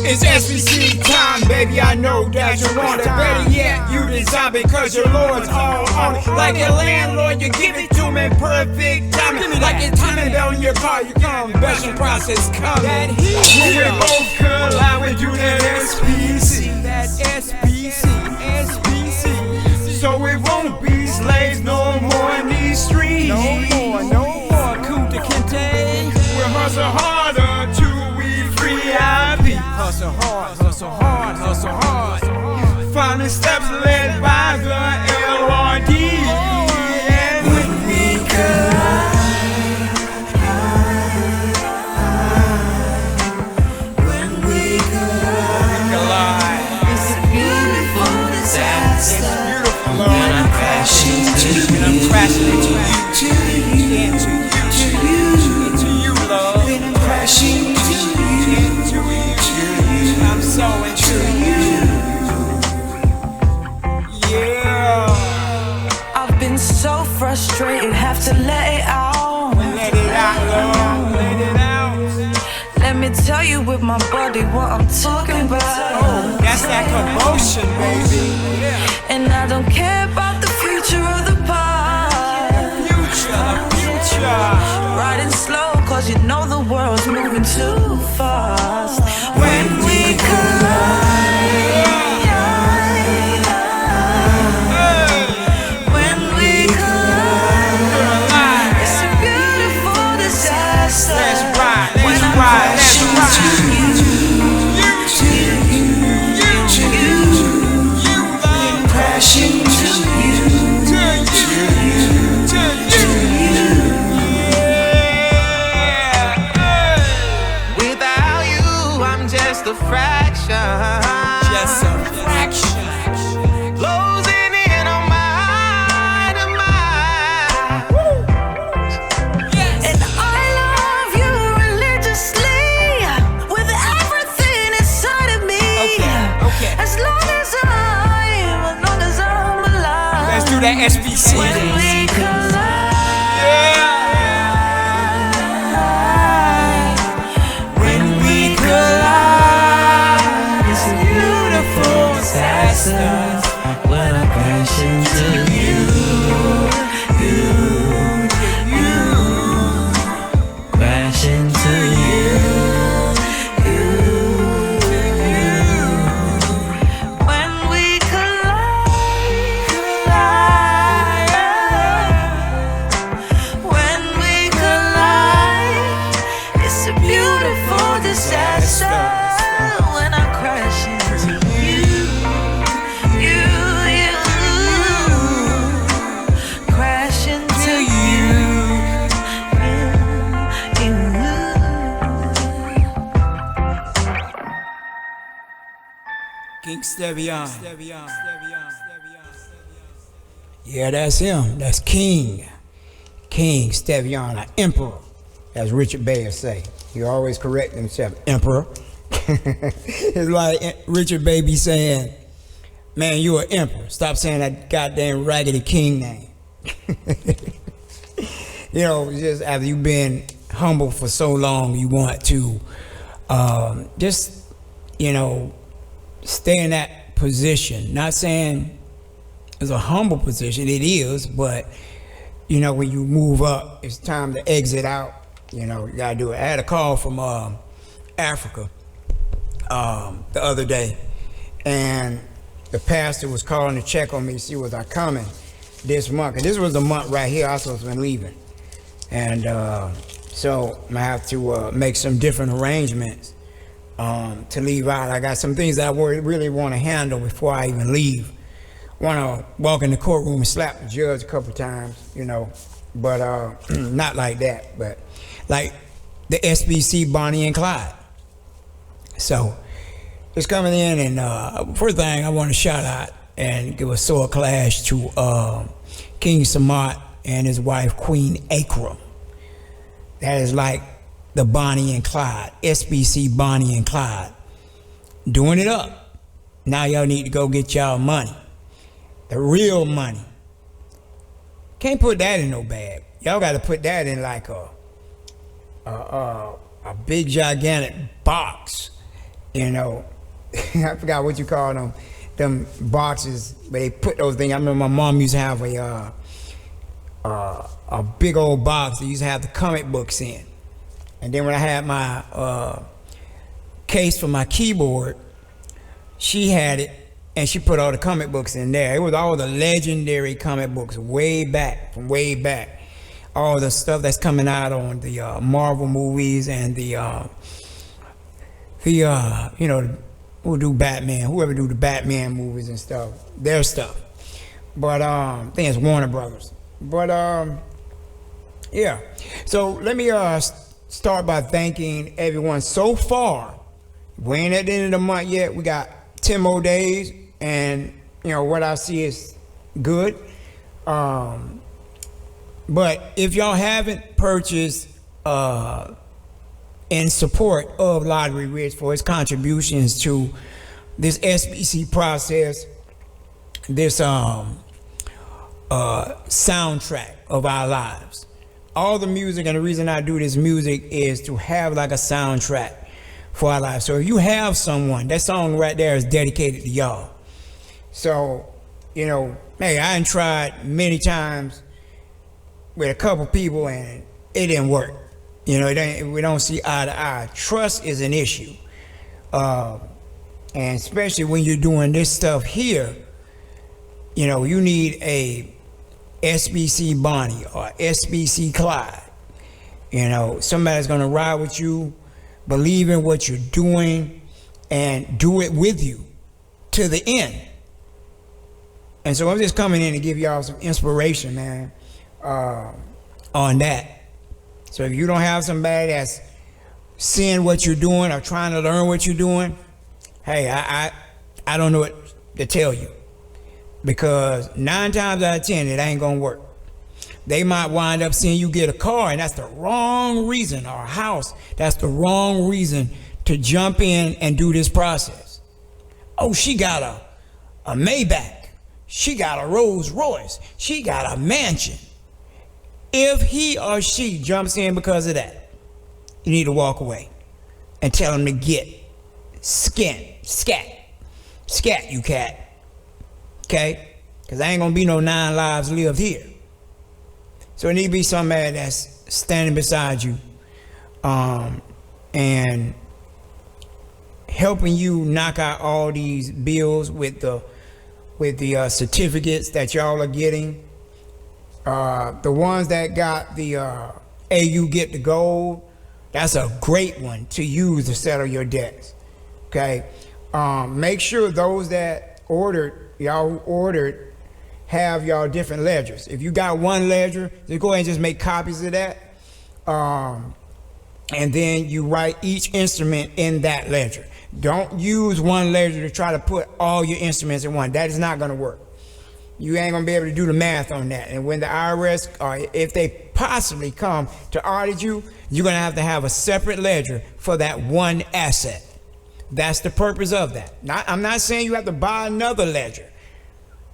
It's SPC time, baby, I know that you want it. Better yet, you design because your Lord's all on it. Like a landlord, you give it to me perfect timing. Like it's timing on your car, you come, best process coming. We both collide with you, that SPC. That SPC, SPC. So we won't be slaves no more in these streets. No more, Kunta Kinte. We'll hustle harder till we free IP. Hustle hard, hustle hard, hustle hard. Following steps led by the LRD. When we collide, when we collide, it's a beautiful disaster. It's beautiful, Lord. When I'm crashing into you, when I'm crashing into you, into you, Lord. When I'm crashing into you. I'm so into you. Yeah. I've been so frustrated, have to let it out. Let it out, Lord. Let it out. Let me tell you with my body what I'm talking about. Oh, that's that commotion, baby. Yeah. And I don't care about the future or the past. The future. Riding slow, cause you know the world's moving too fast. When we collide, when we collide, it's a beautiful disaster. Let's ride, When let's I'm ride, let's crashing ride. crashing to you. Without you, I'm just a fraction. Just a fraction. Closing in on my demise. And I love you religiously with everything inside of me. Okay. As long as I'm alive. Let's do that SPC. When we collide. When we collide, it's a beautiful disaster. When I crash into you, crash into you. When we collide, when we collide, it's a beautiful disaster. When I crash into you, crash into you. King Stevian. Yeah, that's him. That's King. King Stevian, an emperor, as Richard Bayer say. He always correct himself, emperor. It's like Richard Bayer be saying, man, you an emperor. Stop saying that goddamn raggedy king name. You know, just after you've been humble for so long, you want to just, you know, stay in that position. Not saying it's a humble position, it is, but you know, when you move up, it's time to exit out. You know, you gotta do it. I had a call from Africa the other day, and the pastor was calling to check on me to see was I coming this month. And this was the month right here I was supposed to be leaving. And so I'm gonna have to make some different arrangements to leave out. I got some things that I really want to handle before I even leave. Want to walk in the courtroom and slap the judge a couple times, you know, but not like that, but like the SPC Bonnie and Clyde. So it's coming in, and first thing I want to shout out and give a sword clash to King Samat and his wife Queen Akram. That is like the Bonnie and Clyde, SPC Bonnie and Clyde, doing it up. Now y'all need to go get y'all money, the real money. Can't put that in no bag. Y'all got to put that in like a a big gigantic box, you know. I forgot what you call them boxes. They put those things. I remember my mom used to have a big old box. They used to have the comic books in. And then when I had my case for my keyboard, she had it, and she put all the comic books in there. It was all the legendary comic books from way back. All the stuff that's coming out on the Marvel movies and the you know, who do Batman, whoever do the Batman movies and stuff, their stuff. But I think it's Warner Brothers. But yeah. So let me start by thanking everyone so far. We ain't at the end of the month yet. We got 10 more days, and you know what I see is good. But if y'all haven't purchased in support of Lottery Rich for its contributions to this SPC process, this soundtrack of our lives, all the music, and the reason I do this music is to have like a soundtrack for our lives. So if you have someone, that song right there is dedicated to y'all. So, you know, hey, I done tried many times with a couple people and it didn't work. You know, we don't see eye to eye. Trust is an issue. And especially when you're doing this stuff here, you know, you need a SPC Bonnie or SPC Clyde. You know, somebody's gonna ride with you, believe in what you're doing, and do it with you to the end. And so I'm just coming in to give y'all some inspiration, man, on that. So if you don't have somebody that's seeing what you're doing or trying to learn what you're doing, hey, I don't know what to tell you. Because 9 times out of 10, it ain't gonna work. They might wind up seeing you get a car, and that's the wrong reason, or a house, that's the wrong reason to jump in and do this process. Oh, she got a Maybach. She got a Rolls Royce. She got a mansion. If he or she jumps in because of that, you need to walk away and tell them to get scat, you cat. Okay? Because there ain't gonna be no 9 lives lived here. So it need to be somebody that's standing beside you and helping you knock out all these bills with the certificates that y'all are getting. The ones that got the AU Get the Gold, that's a great one to use to settle your debts. Okay? Make sure those that y'all who ordered have y'all different ledgers. If you got one ledger, just go ahead and just make copies of that. And then you write each instrument in that ledger. Don't use one ledger to try to put all your instruments in one. That is not gonna work. You ain't gonna be able to do the math on that. And when the IRS, or if they possibly come to audit you, you're gonna have to have a separate ledger for that one asset. That's the purpose of that. I'm not saying you have to buy another ledger.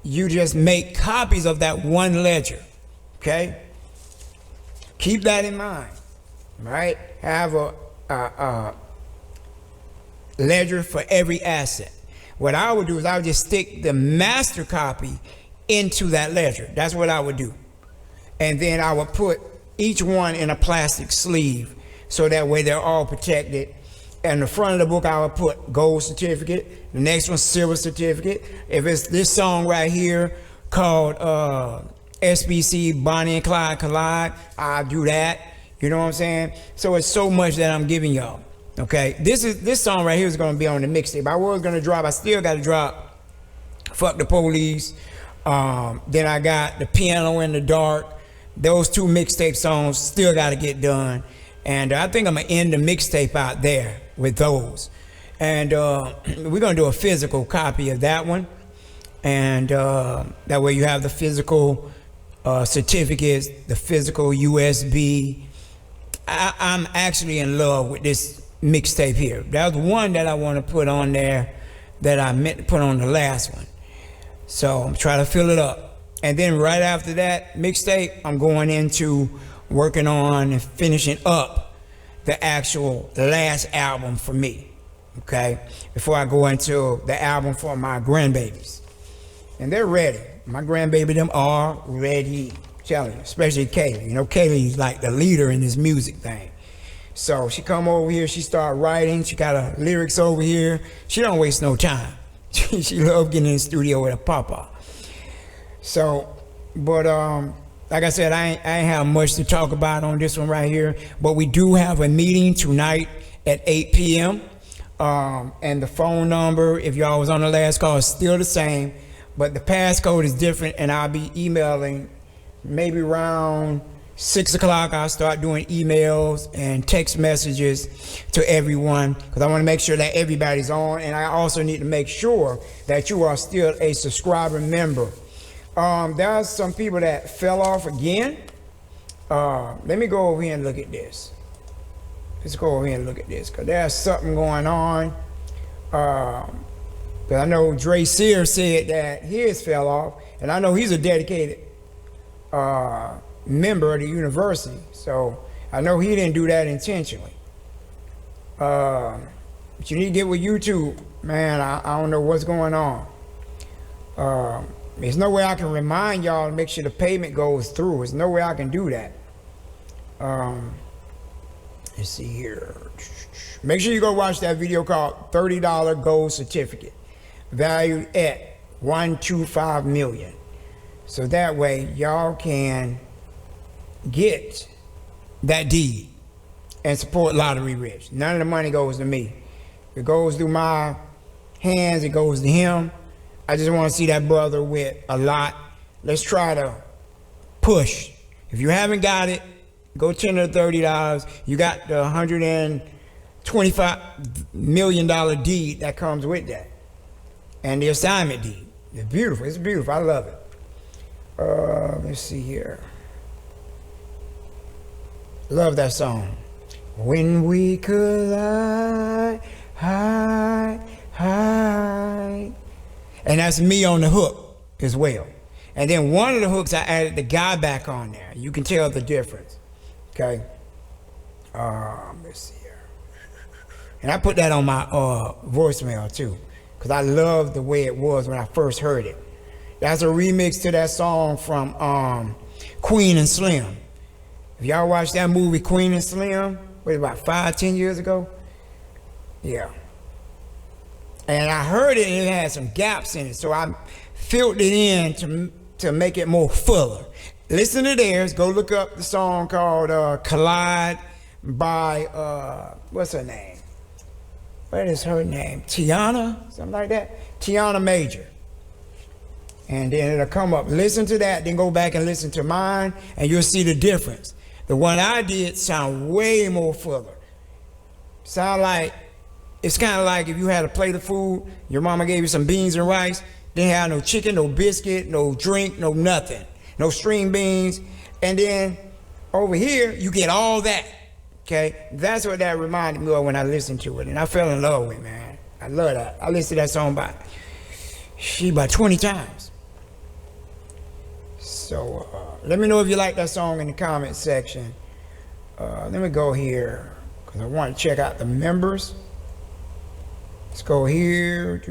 You just make copies of that one ledger, okay? Keep that in mind, right? Have a ledger for every asset. What I would do is I would just stick the master copy into that ledger. That's what I would do. And then I would put each one in a plastic sleeve so that way they're all protected. And the front of the book, I would put gold certificate. The next one, silver certificate. If it's this song right here called SPC Bonnie and Clyde Collide, I'll do that. You know what I'm saying? So it's so much that I'm giving y'all. Okay, this song right here is gonna be on the mixtape. I still gotta drop Fuck the Police. Then I got the Piano in the Dark. Those 2 mixtape songs still gotta get done. And I think I'm gonna end the mixtape out there with those. And we're gonna do a physical copy of that one. And that way you have the physical certificates, the physical USB. I'm actually in love with this mixtape here. That was one that I want to put on there that I meant to put on the last one. So I'm trying to fill it up. And then right after that mixtape, I'm going into working on and finishing up the actual last album for me, okay? Before I go into the album for my grandbabies. And they're ready. My grandbaby, them are ready. Telling you, especially Kaylee. You know, Kaylee's like the leader in this music thing. So she come over here, she start writing, she got her lyrics over here. She don't waste no time. She love getting in the studio with her papa. So, but like I said, I ain't have much to talk about on this one right here, but we do have a meeting tonight at 8 p.m. And the phone number, if y'all was on the last call, is still the same, but the passcode is different, and I'll be emailing maybe around 6 o'clock. I'll start doing emails and text messages to everyone because I want to make sure that everybody's on, and I also need to make sure that you are still a subscriber member. There's some people that fell off again. Let me go over here and look at this. Let's go over here and look at this because there's something going on. Because I know Dre Sear said that his fell off, and I know he's a dedicated member of the university, so I know he didn't do that intentionally. But you need to get with YouTube, man. I don't know what's going on. There's no way I can remind y'all to make sure the payment goes through. There's no way I can do that. Let's see here. Make sure you go watch that video called $30 Gold Certificate, valued at $125 million. So that way y'all can get that deed and support Lottery Rich. None of the money goes to me. It goes through my hands, it goes to him. I just want to see that brother with a lot. Let's try to push. If you haven't got it, go $10 to $30. You got the $125 million deed that comes with that. And the assignment deed. It's beautiful. It's beautiful. I love it. Let's see here. Love that song. When we collide, hide. And that's me on the hook as well. And then one of the hooks, I added the guy back on there. You can tell the difference. Okay. Let's see here. And I put that on my voicemail too, because I love the way it was when I first heard it. That's a remix to that song from Queen and Slim. If y'all watched that movie Queen and Slim, what, about 5-10 years ago? Yeah. And I heard it and it had some gaps in it, so I filled it in to make it more fuller. Listen to theirs. Go look up the song called Clyde by, what's her name? What is her name? Tiana? Something like that? Tiana Major. And then it'll come up. Listen to that, then go back and listen to mine, and you'll see the difference. The one I did sound way more fuller. Sound like, it's kind of like if you had a plate of food, your mama gave you some beans and rice, didn't have no chicken, no biscuit, no drink, no nothing, no string beans, and then over here, you get all that, okay? That's what that reminded me of when I listened to it, and I fell in love with it, man. I love that. I listened to that song about 20 times. So let me know if you like that song in the comment section. Let me go here because I want to check out the members. Let's go here.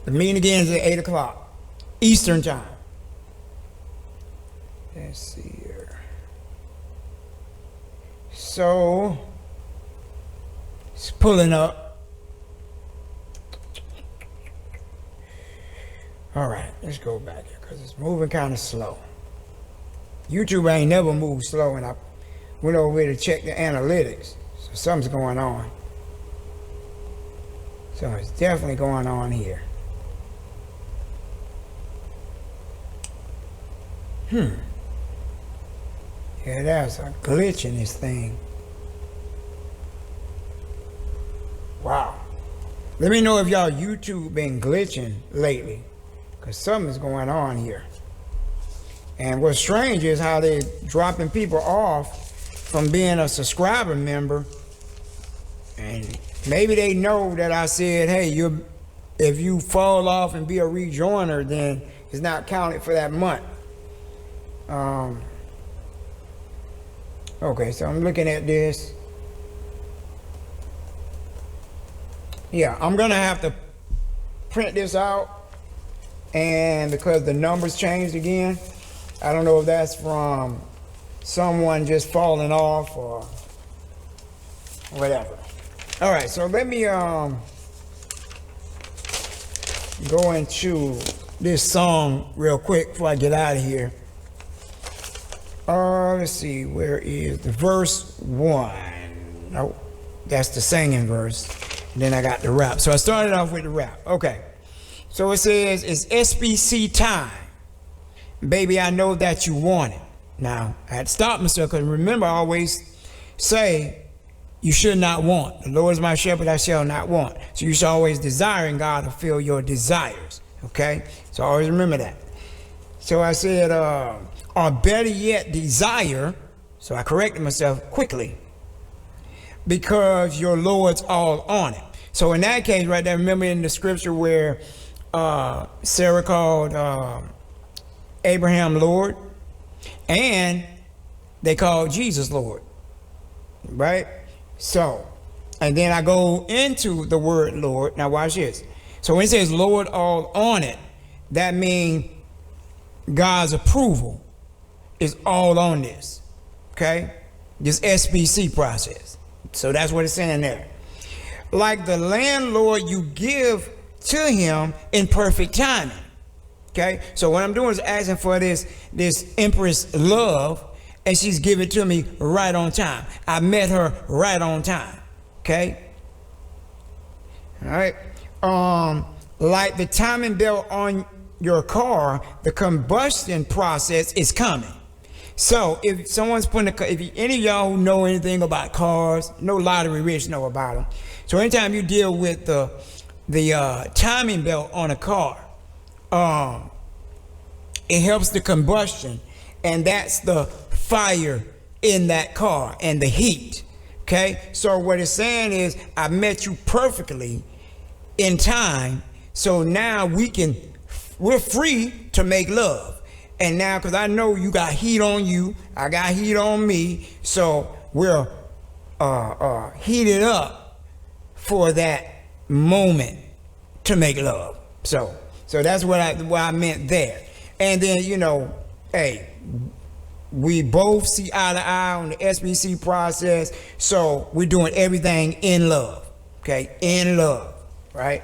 The meeting again is at 8 o'clock Eastern time. Let's see here. So it's pulling up. All right, let's go back here because it's moving kind of slow. YouTube ain't never moved slow, and I went over here to check the analytics. So something's going on. So it's definitely going on here. Yeah, there's a glitch in this thing. Wow. Let me know if y'all YouTube been glitching lately, because something's going on here. And what's strange is how they're dropping people off from being a subscriber member. And maybe they know that I said, hey, if you fall off and be a rejoiner, then it's not counted for that month. Okay, so I'm looking at this. Yeah, I'm gonna have to print this out, and because the numbers changed again, I don't know if that's from someone just falling off or whatever. All right, so let me go into this song real quick before I get out of here. Let's see, where is the verse 1? Nope, that's the singing verse. And then I got the rap. So I started off with the rap. Okay, so it says, it's SPC time. Baby, I know that you want it. Now, I had to stop myself because remember, I always say, you should not want. The Lord is my shepherd, I shall not want. So you should always desire in God to fill your desires. Okay? So always remember that. So I said, or better yet, desire. So I corrected myself quickly. Because your Lord's all on it. So in that case right there, remember in the scripture where Sarah called Abraham Lord, and they called Jesus Lord, right? So, and then I go into the word Lord. Now watch this. So when it says Lord all on it, that means God's approval is all on this, okay? This SPC process. So that's what it's saying there. Like the landlord, you give to him in perfect timing. Okay, so what I'm doing is asking for this Empress love, and she's giving it to me right on time. I met her right on time. Okay, all right. Like the timing belt on your car, the combustion process is coming. So if someone's putting if any of y'all who know anything about cars, no lottery rich know about them. So anytime you deal with the timing belt on a car, it helps the combustion, and that's the fire in that car and the heat. Okay, so what it's saying is, I met you perfectly in time, so now we're free to make love. And now, because I know you got heat on you, I got heat on me, so we're heated up for that moment to make love. So that's what I meant there. And then, you know, hey, we both see eye to eye on the SPC process, so we're doing everything in love, okay? In love, right?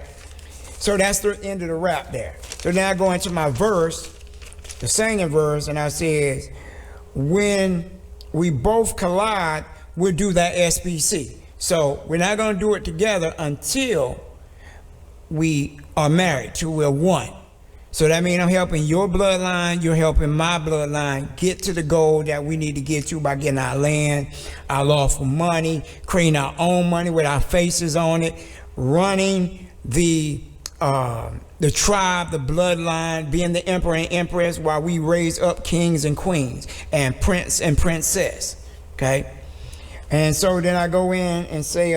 So that's the end of the rap there. So now I go into my verse, the singing verse, and I says, when we both collide, we'll do that SPC. So we're not going to do it together until we are married, till we're one. So that means I'm helping your bloodline, you're helping my bloodline get to the goal that we need to get to by getting our land, our lawful money, creating our own money with our faces on it, running the tribe, the bloodline, being the emperor and empress while we raise up kings and queens and prince and princess, okay? And so then I go in and say,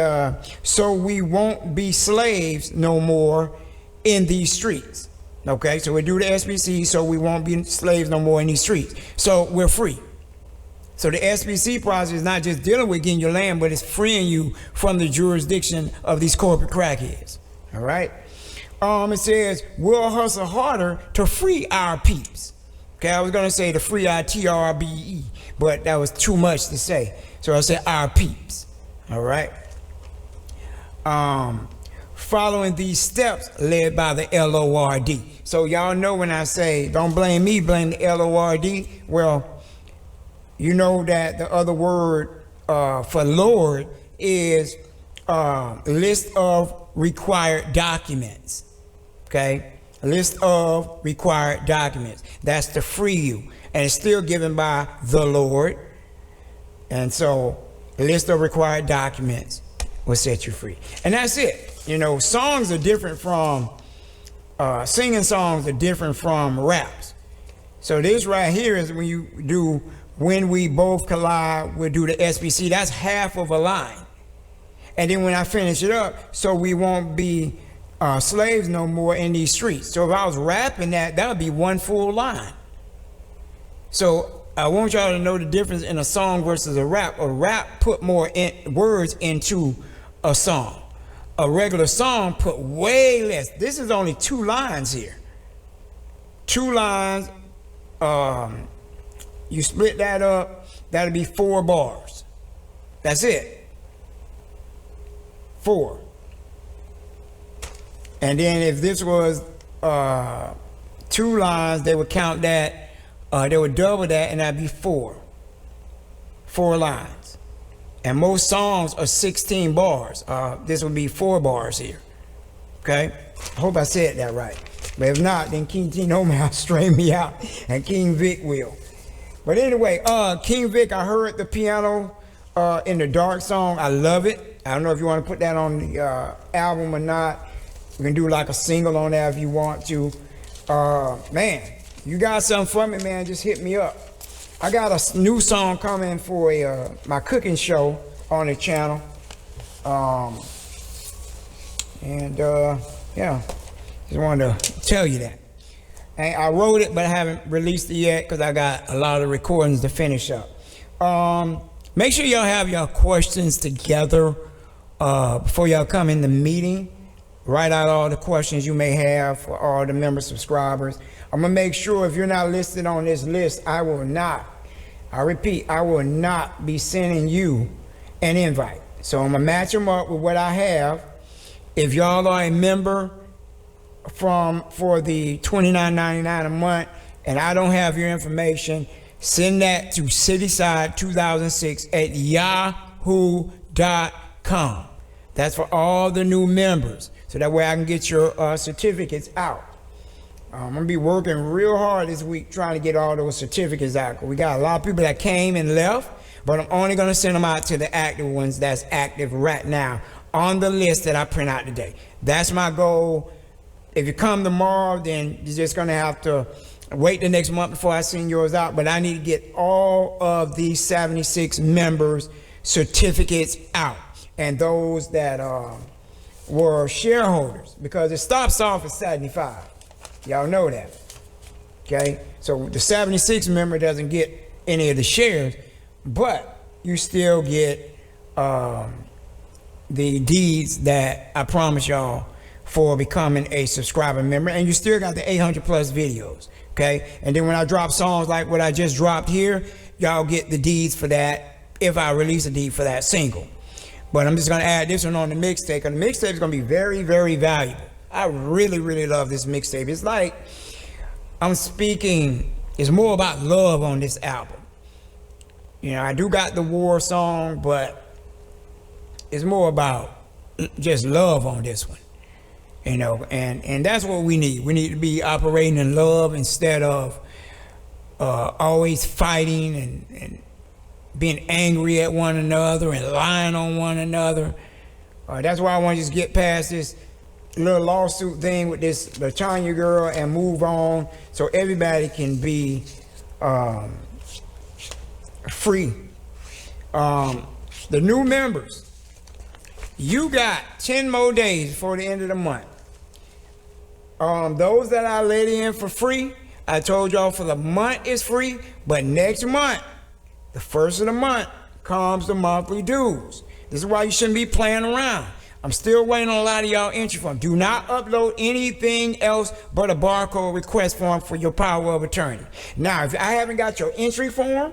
so we won't be slaves no more in these streets. Okay, so we do the SPC, so we won't be slaves no more in these streets. So we're free. So the SPC process is not just dealing with getting your land, but it's freeing you from the jurisdiction of these corporate crackheads. All right. It says we'll hustle harder to free our peeps. Okay, I was gonna say to free our TRBE, but that was too much to say. So I said our peeps. All right. Following these steps led by the LORD. So y'all know when I say, don't blame me, blame the LORD. Well, you know that the other word for Lord is list of required documents. Okay? List of required documents. That's to free you. And it's still given by the Lord. And so, list of required documents will set you free. And that's it. You know, songs are different from, singing songs are different from raps. So this right here is when you do, when we both collide, we'll do the SPC. That's half of a line. And then when I finish it up, so we won't be slaves no more in these streets. So if I was rapping that would be one full line. So I want y'all to know the difference in a song versus a rap. A rap put more words into a song. A regular song put way less. This is only 2 lines here. 2 lines. You split that up, that'll be 4 bars. That's it. 4. And then if this was 2 lines, they would count that, they would double that, and that'd be 4. 4 lines. And most songs are 16 bars. This would be 4 bars here. Okay? I hope I said that right. But if not, then King Gino will straighten me out, and King Vic will. But anyway, King Vic, I heard the piano in the Dark song. I love it. I don't know if you want to put that on the album or not. We can do like a single on that if you want to. Man, you got something for me, man, just hit me up. I got a new song coming for my cooking show on the channel. Yeah, just wanted to tell you that. And I wrote it, but I haven't released it yet because I got a lot of recordings to finish up. Make sure y'all have your questions together before y'all come in the meeting. Write out all the questions you may have for all the member subscribers. I'm gonna make sure if you're not listed on this list, I repeat, I will not be sending you an invite. So I'm gonna match them up with what I have. If y'all are a member for the $29.99 a month and I don't have your information, send that to cityside2006@yahoo.com. That's for all the new members, so that way I can get your certificates out. I'm gonna be working real hard this week trying to get all those certificates out. We got a lot of people that came and left, but I'm only gonna send them out to the active ones that's active right now on the list that I print out today. That's my goal. If you come tomorrow, then you're just gonna have to wait the next month before I send yours out, but I need to get all of these 76 members certificates out, and those that were shareholders, because it stops off at 75. Y'all know that, okay? So the 76 member doesn't get any of the shares, but you still get the deeds that I promise y'all for becoming a subscriber member, and you still got the 800 plus videos, okay? And then when I drop songs like what I just dropped here, y'all get the deeds for that if I release a deed for that single. But I'm just gonna add this one on the mixtape, and the mixtape is gonna be very, very valuable. I really, really love this mixtape. It's like I'm speaking, it's more about love on this album. You know, I do got the war song, but it's more about just love on this one. You know, and that's what we need. We need to be operating in love instead of always fighting and being angry at one another and lying on one another. That's why I want to just get past this little lawsuit thing with this LaTanya girl and move on, so everybody can be free. The new members, you got 10 more days before the end of the month. Those that I let in for free, I told y'all for the month is free, but next month, the first of the month, comes the monthly dues. This is why you shouldn't be playing around. I'm still waiting on a lot of y'all entry form. Do not upload anything else but a barcode request form for your power of attorney. Now, if I haven't got your entry form,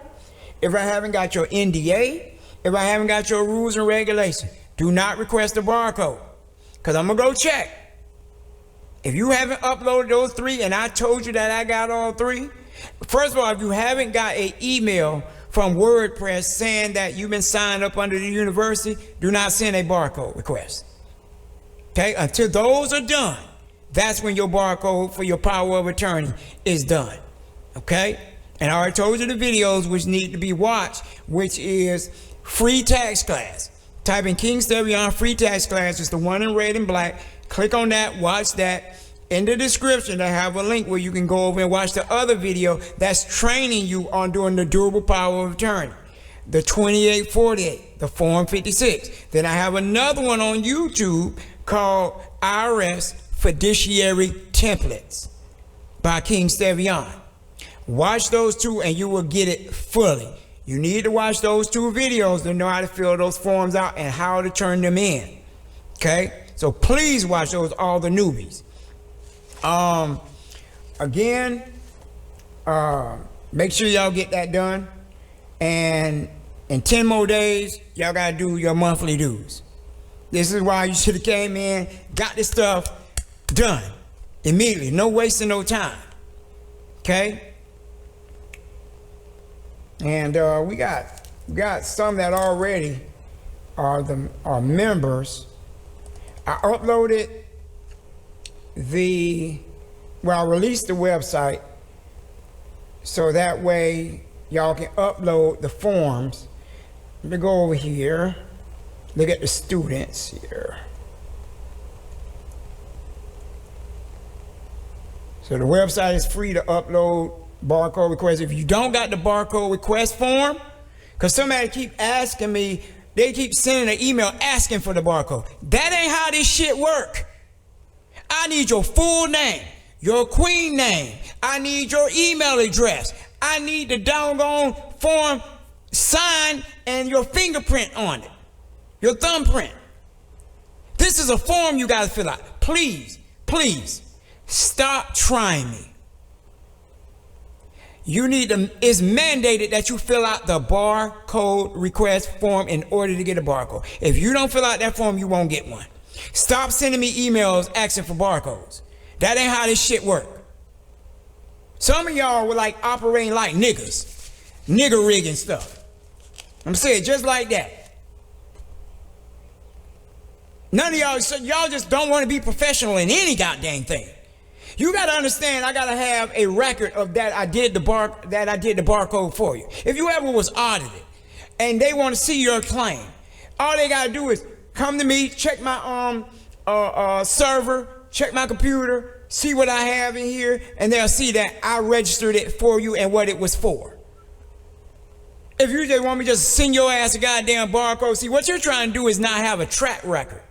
if I haven't got your NDA, if I haven't got your rules and regulations, do not request a barcode, because I'm going to go check. If you haven't uploaded those 3 and I told you that I got all 3, first of all, if you haven't got an email from WordPress saying that you've been signed up under the university, do not send a barcode request. Okay, until those are done, that's when your barcode for your power of attorney is done. Okay, and I already told you the videos which need to be watched, which is free tax class. Type in King Stevian free tax class. It's the one in red and black. Click on that, watch that. In the description, I have a link where you can go over and watch the other video that's training you on doing the durable power of attorney, the 2848, the Form 56. Then I have another one on YouTube called IRS Fiduciary Templates by King Stevian. Watch those 2 and you will get it fully. You need to watch those 2 videos to know how to fill those forms out and how to turn them in. Okay? So please watch those, all the newbies. Again, make sure y'all get that done. And in 10 more days, y'all gotta do your monthly dues. This is why you should have came in, got this stuff done immediately. No wasting no time. Okay? And we got some that already are members. I uploaded I released the website so that way y'all can upload the forms. Let me go over here. Look at the students here. So the website is free to upload barcode requests. If you don't got the barcode request form, because somebody keep asking me, they keep sending an email asking for the barcode. That ain't how this shit work. I need your full name, your queen name. I need your email address. I need the doggone form signed and your fingerprint on it, your thumbprint. This is a form you gotta fill out. Please, please, stop trying me. You need to, it's mandated that you fill out the barcode request form in order to get a barcode. If you don't fill out that form, you won't get one. Stop sending me emails asking for barcodes. That ain't how this shit work. Some of y'all were like operating like niggas, nigger rigging stuff. I'm saying just like that. None of y'all, so y'all just don't want to be professional in any goddamn thing. You got to understand, I got to have a record of that I did the barcode for you. If you ever was audited and they want to see your claim, all they got to do is come to me, check my server, check my computer, see what I have in here, and they'll see that I registered it for you and what it was for. If you just want me to just send your ass a goddamn barcode, see, what you're trying to do is not have a track record.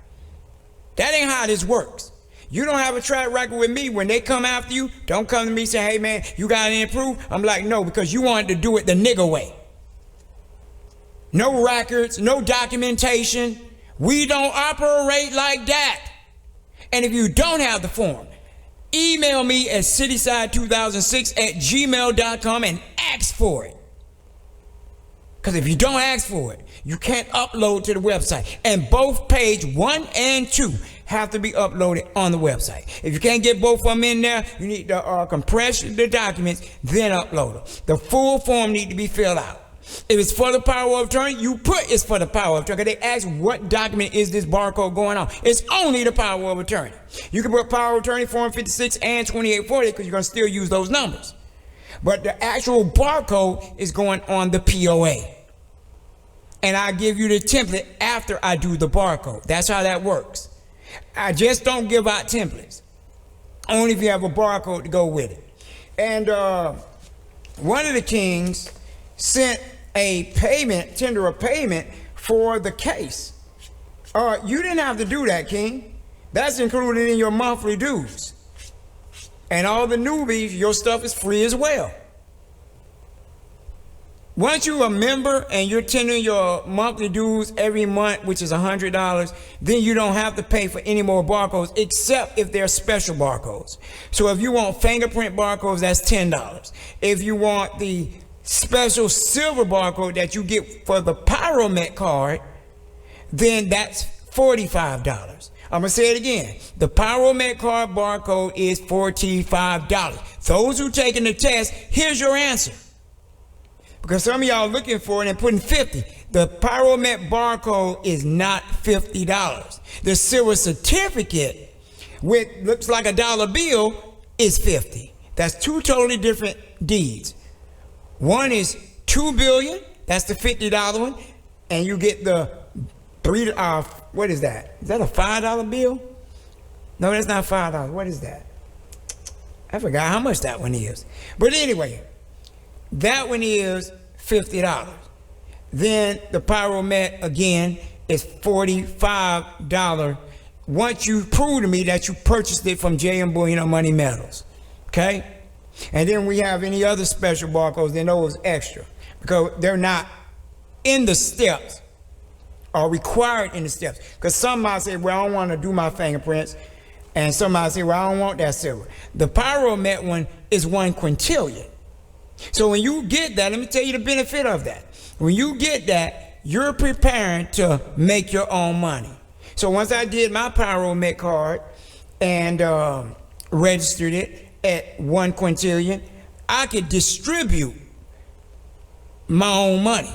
That ain't how this works. You don't have a track record with me. When they come after you, don't come to me and say, hey man, you got any proof? I'm like, no, because you wanted to do it the nigga way. No records, no documentation. We don't operate like that. And if you don't have the form, email me at cityside2006@gmail.com and ask for it. Because if you don't ask for it, you can't upload to the website. And both page 1 and 2 have to be uploaded on the website. If you can't get both of them in there, you need to compress the documents, then upload them. The full form need to be filled out. If it's for the power of attorney, you put it's for the power of attorney. They ask what document is this barcode going on. It's only the power of attorney. You can put power of attorney form 56 and 2840 because you're going to still use those numbers. But the actual barcode is going on the POA. And I give you the template after I do the barcode. That's how that works. I just don't give out templates. Only if you have a barcode to go with it. And one of the kings sent a payment, tender of payment for the case. You didn't have to do that, king. That's included in your monthly dues. And all the newbies, your stuff is free as well. Once you're a member and you're tendering your monthly dues every month, which is $100, then you don't have to pay for any more barcodes except if they're special barcodes. So if you want fingerprint barcodes, that's $10. If you want the special silver barcode that you get for the Pyromet card, then that's $45. I'm gonna say it again. The Pyromet card barcode is $45. Those who taking the test, here's your answer. Because some of y'all looking for it and putting 50. The Pyromet barcode is not $50. The silver certificate, which looks like a dollar bill, is $50. That's two totally different deeds. One is $2 billion, that's the $50 one, and you get the what is that? Is that a $5 bill? No, that's not $5. What is that? I forgot how much that one is. But anyway, that one is $50. Then the Pyromet again is $45 once you prove to me that you purchased it from J.M. Bullion or Money Metals. Okay? And then we have any other special barcodes, then those extra, because they're not in the steps or required in the steps. Because some might say, well, I don't want to do my fingerprints. And some might say, well, I don't want that silver. The pyromet one is 1 quintillion. So when you get that, let me tell you the benefit of that. When you get that, you're preparing to make your own money. So once I did my pyromet card and registered it at 1 quintillion, I could distribute my own money.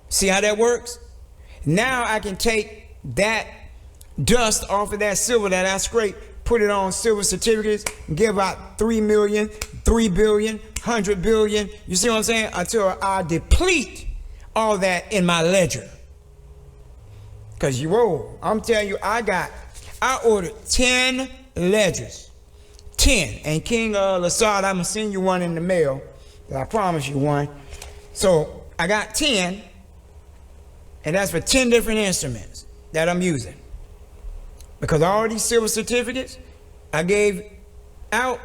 See how that works? Now I can take that dust off of that silver that I scraped, put it on silver certificates, and give out 3 million, 3 billion, 100 billion. You see what I'm saying? Until I deplete all that in my ledger. Because I'm telling you, I ordered 10 ledgers. 10. And King Lasard, I'm going to send you one in the mail. I promise you one. So I got 10. And that's for 10 different instruments that I'm using. Because all these silver certificates I gave out,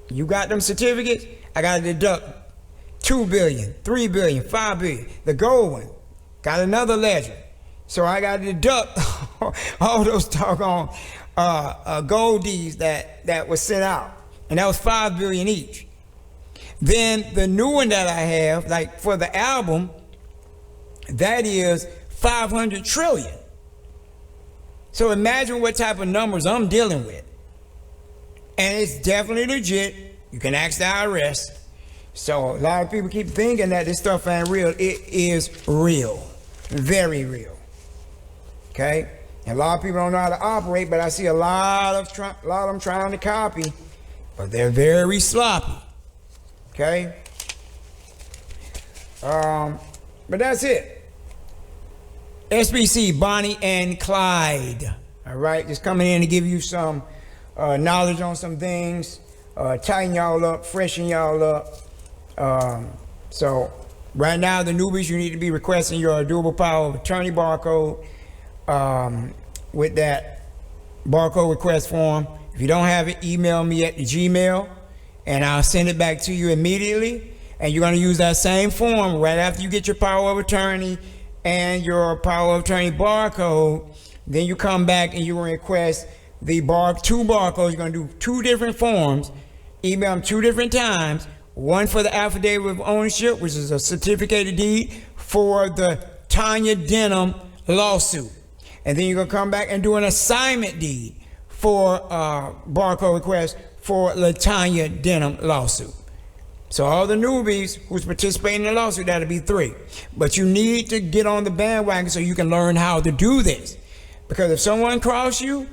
you got them certificates, I got to deduct 2 billion, 3 billion, 5 billion. The gold one got another ledger. So I got to deduct all those doggone gold deeds that was sent out. And that was 5 billion each. Then the new one that I have, like for the album, that is 500 trillion. So imagine what type of numbers I'm dealing with. And it's definitely legit. You can ask the IRS. So a lot of people keep thinking that this stuff ain't real. It is real. Very real. Okay? And a lot of people don't know how to operate, but I see a lot of them trying to copy, but they're very sloppy. Okay? But that's it. SPC, Bonnie and Clyde. All right, just coming in to give you some knowledge on some things, tighten y'all up, freshen y'all up. So right now, the newbies, you need to be requesting your doable power of attorney barcode with that barcode request form. If you don't have it, email me at the Gmail, and I'll send it back to you immediately. And you're going to use that same form right after you get your power of attorney and your power of attorney barcode. Then you come back and you request the two barcodes. You're going to do 2 different forms, email them 2 different times. One for the affidavit of ownership, which is a certificated deed for the Tanya Denham lawsuit. And then you're going to come back and do an assignment deed for barcode request for LaTanya Denham lawsuit. So all the newbies who's participating in the lawsuit, that'll be 3. But you need to get on the bandwagon so you can learn how to do this. Because if someone crosses you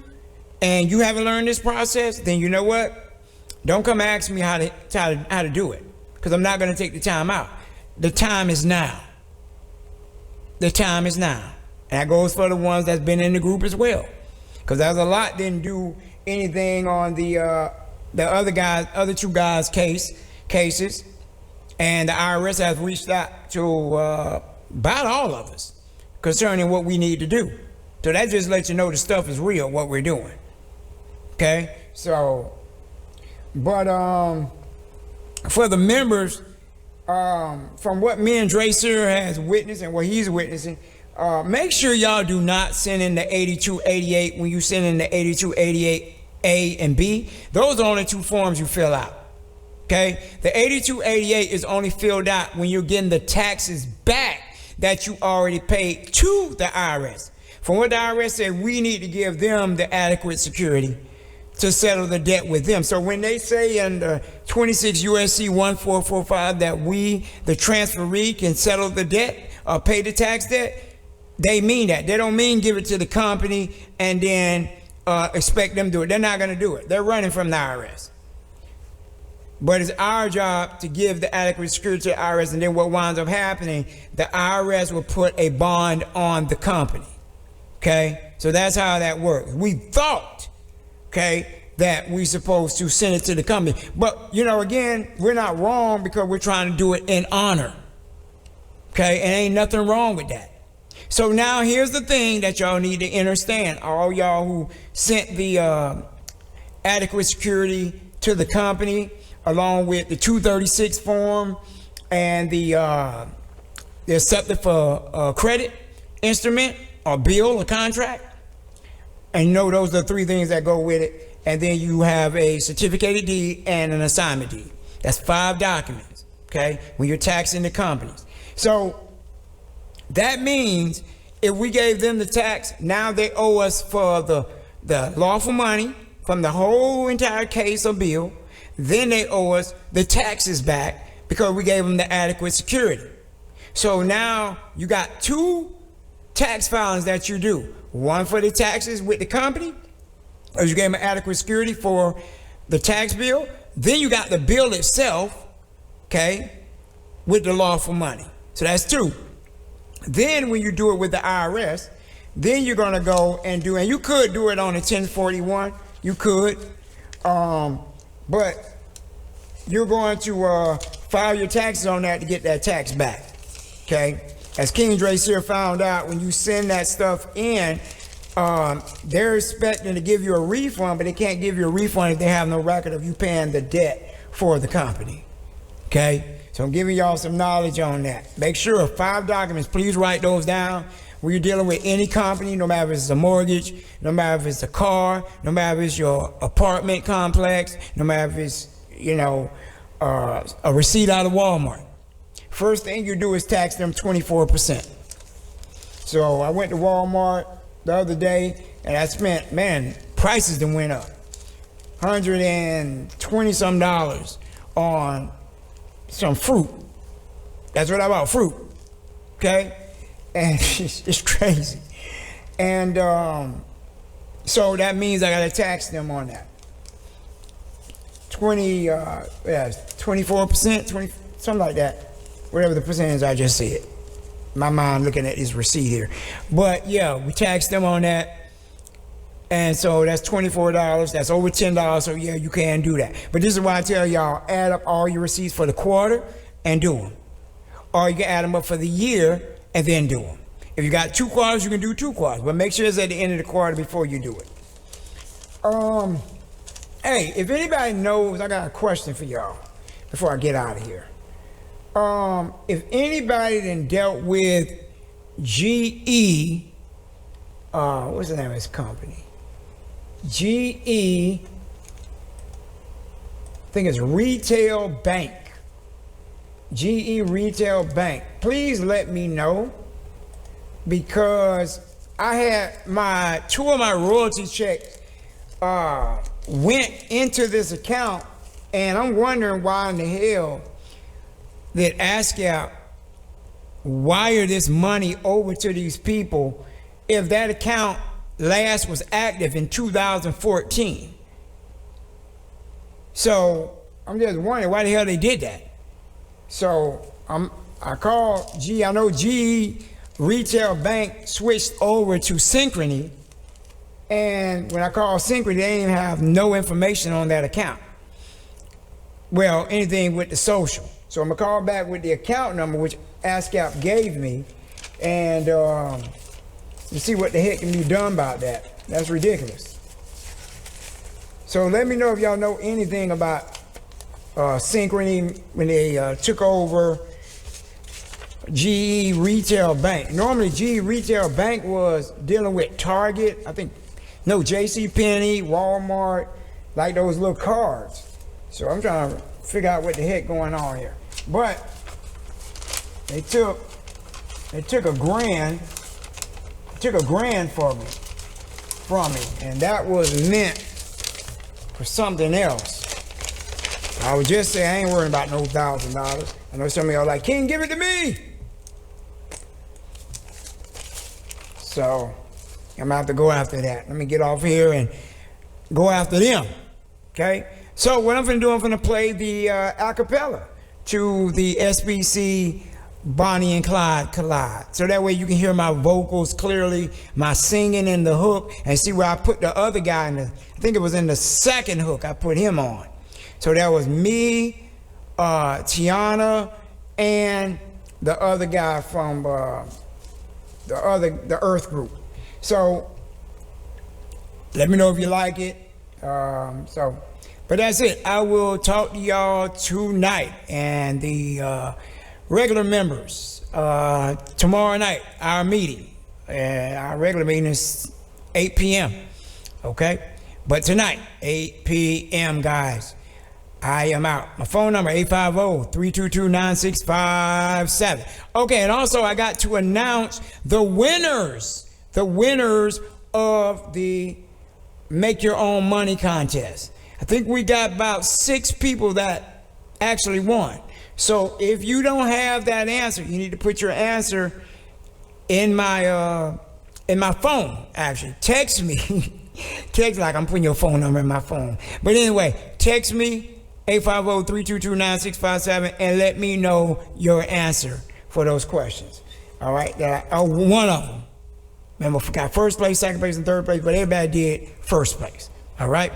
and you haven't learned this process, then you know what? Don't come ask me how to do it. Because I'm not going to take the time out. The time is now. The time is now. And that goes for the ones that's been in the group as well. Because there's a lot didn't do anything on the other 2 guys' cases, and the IRS has reached out to about all of us concerning what we need to do. So that just lets you know the stuff is real, what we're doing. Okay? So, but for the members, from what me and Dre Sear has witnessed and what he's witnessing, make sure y'all do not send in the 8288 when you send in the 8288A and B. Those are only 2 forms you fill out. Okay, the 8288 is only filled out when you're getting the taxes back that you already paid to the IRS. From what the IRS said, we need to give them the adequate security to settle the debt with them. So when they say in 26 USC 1445 that we, the transferee, can settle the debt or pay the tax debt, they mean that. They don't mean give it to the company and then expect them to do it. They're not going to do it. They're running from the IRS. But it's our job to give the adequate security to the IRS, and then what winds up happening, the IRS will put a bond on the company. Okay? So that's how that works. We thought, okay, that we're supposed to send it to the company. But, you know, again, we're not wrong because we're trying to do it in honor. Okay? And ain't nothing wrong with that. So now here's the thing that y'all need to understand. All y'all who sent the adequate security to the company, along with the 236 form and the accepted for credit instrument or bill or contract. And you know those are the three things that go with it. And then you have a certificated deed and an assignment deed. That's 5 documents, okay, when you're taxing the companies. So that means if we gave them the tax, now they owe us for the lawful money from the whole entire case or bill. Then they owe us the taxes back because we gave them the adequate security. So now you got 2 tax filings that you do. One for the taxes with the company, or you gave them adequate security for the tax bill. Then you got the bill itself, okay, with the lawful money. So that's 2. Then when you do it with the IRS, then you're gonna go and do, and you could do it on a 1041, you could, but you're going to file your taxes on that to get that tax back, okay? As King Dre here found out, when you send that stuff in, they're expecting to give you a refund, but they can't give you a refund if they have no record of you paying the debt for the company, okay? So I'm giving y'all some knowledge on that. Make sure 5 documents, please write those down. When you're dealing with any company, no matter if it's a mortgage, no matter if it's a car, no matter if it's your apartment complex, no matter if it's, you know, a receipt out of Walmart. First thing you do is tax them 24%. So I went to Walmart the other day and I spent, man, prices done went up. $120 some on some fruit. That's what I bought, fruit, okay? And it's crazy. And so that means I gotta tax them on that. 24%, 20, something like that. Whatever the percentage I just said. My mind looking at this receipt here. But yeah, we tax them on that. And so that's $24. That's over $10. So yeah, you can do that. But this is why I tell y'all, add up all your receipts for the quarter and do them. Or you can add them up for the year and then do them. If you got 2 quarters, you can do 2 quarters. But make sure it's at the end of the quarter before you do it. Hey, if anybody knows, I got a question for y'all before I get out of here. If anybody then dealt with GE, what's the name of this company? GE, I think it's Retail Bank. GE Retail Bank. Please let me know, because I had 2 of my royalty checks went into this account, and I'm wondering why in the hell that ASCAP wire this money over to these people if that account last was active in 2014. So I'm just wondering why the hell they did that. So I called G. I know GE Retail Bank switched over to Synchrony, and when I called Synchrony, they didn't have no information on that account. Well, anything with the social. So I'm gonna call back with the account number, which ASCAP gave me, and to see what the heck can be done about that. That's ridiculous. So let me know if y'all know anything about Synchrony when they took over GE Retail Bank. Normally GE Retail Bank was dealing with Target, I think, no, JCPenney, Walmart, like those little cards. So I'm trying to figure out what the heck going on here. But they took $1,000 from me, and that was meant for something else. I would just say I ain't worrying about no $1,000. I know some of y'all like, King, give it to me. So I'm gonna have to go after that. Let me get off here and go after them. Okay? So what I'm gonna do, I'm gonna play the acapella to the SPC Bonnie and Clyde Collide. So that way you can hear my vocals clearly, my singing in the hook, and see where I put the other guy in the, I think it was in the second hook, I put him on. So that was me, Tiana, and the other guy from the Earth group. So let me know if you like it. But But that's it. I will talk to y'all tonight. And the regular members, tomorrow night, our meeting. Our regular meeting is 8 p.m. Okay? But tonight, 8 p.m., guys, I am out. My phone number, 850-322-9657. Okay, and also I got to announce the winners of the Make Your Own Money contest. I think we got about 6 people that actually won. So if you don't have that answer, you need to put your answer in my phone, actually. Text me. Text, like I'm putting your phone number in my phone. But anyway, text me, 850-322-9657, and let me know your answer for those questions. All right? One of them. Remember, forgot first place, second place, and third place, but everybody did first place. All right?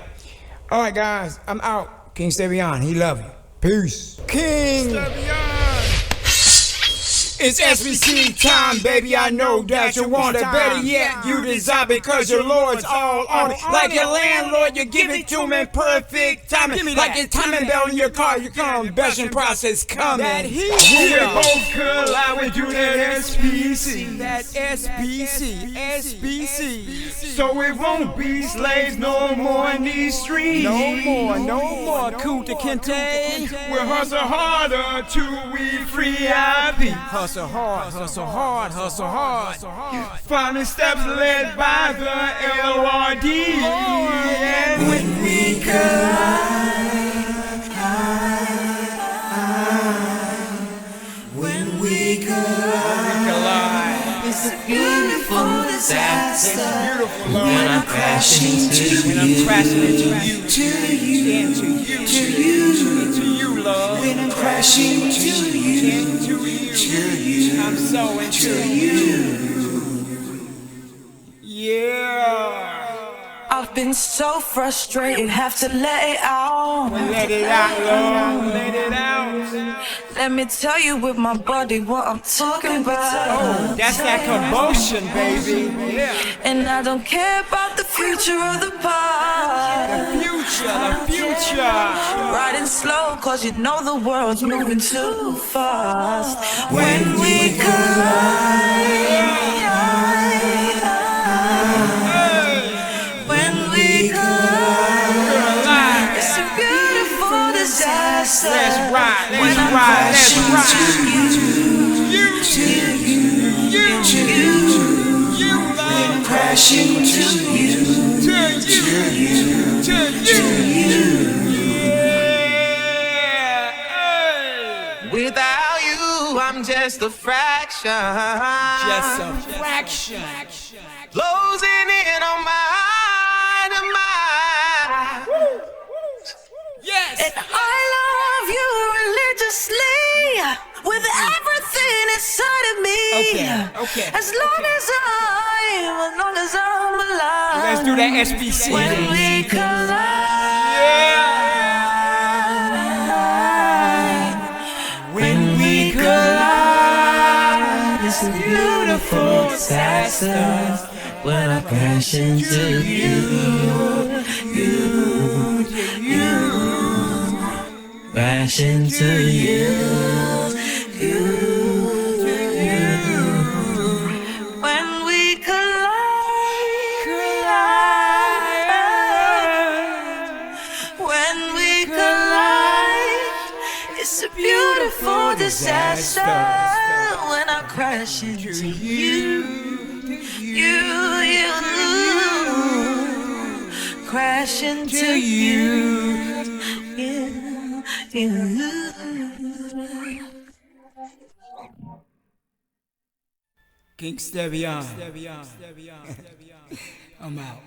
All right, guys, I'm out. King Stevian, he love you. Peace. King Stevian. It's SPC time, baby. I know that you want it. Better yet, you desire because your Lord's all on it. Like your landlord, you give it to him in perfect timing. Like your timing belt in your car, your combustion process coming. That heat. We both collide, we do that SPC. That SPC. So it won't be slaves no more in these streets. No more. Kuta Kente. We'll hustle harder till we free IP. Hustle hard. Finding steps led by the LRD. And when we collide, it's a beautiful disaster. When I'm crashing into you, love. When I'm crashing into you. I'm so into you. Yeah. I've been so frustrated, have to let it out. Let it out, Lord. Let it out. Let me tell you with my body what I'm talking about. Oh, that's that commotion, baby. Yeah. And I don't care about the future or the past. The future. Riding slow cause you know the world's moving too fast. When we collide, it's a beautiful disaster. Let's ride. When crashing to you. Without you, I'm just a fraction. Closing in on my demise. Yes. And I love you religiously with everything inside of me. Okay. As long as I'm alive. Let's do that SPC. When we collide. When we collide, it's a beautiful disaster. When I crash into you, crash into you. When we collide, when we collide, it's a beautiful disaster. When I crash into you, crash into you. King Stevian. I'm out.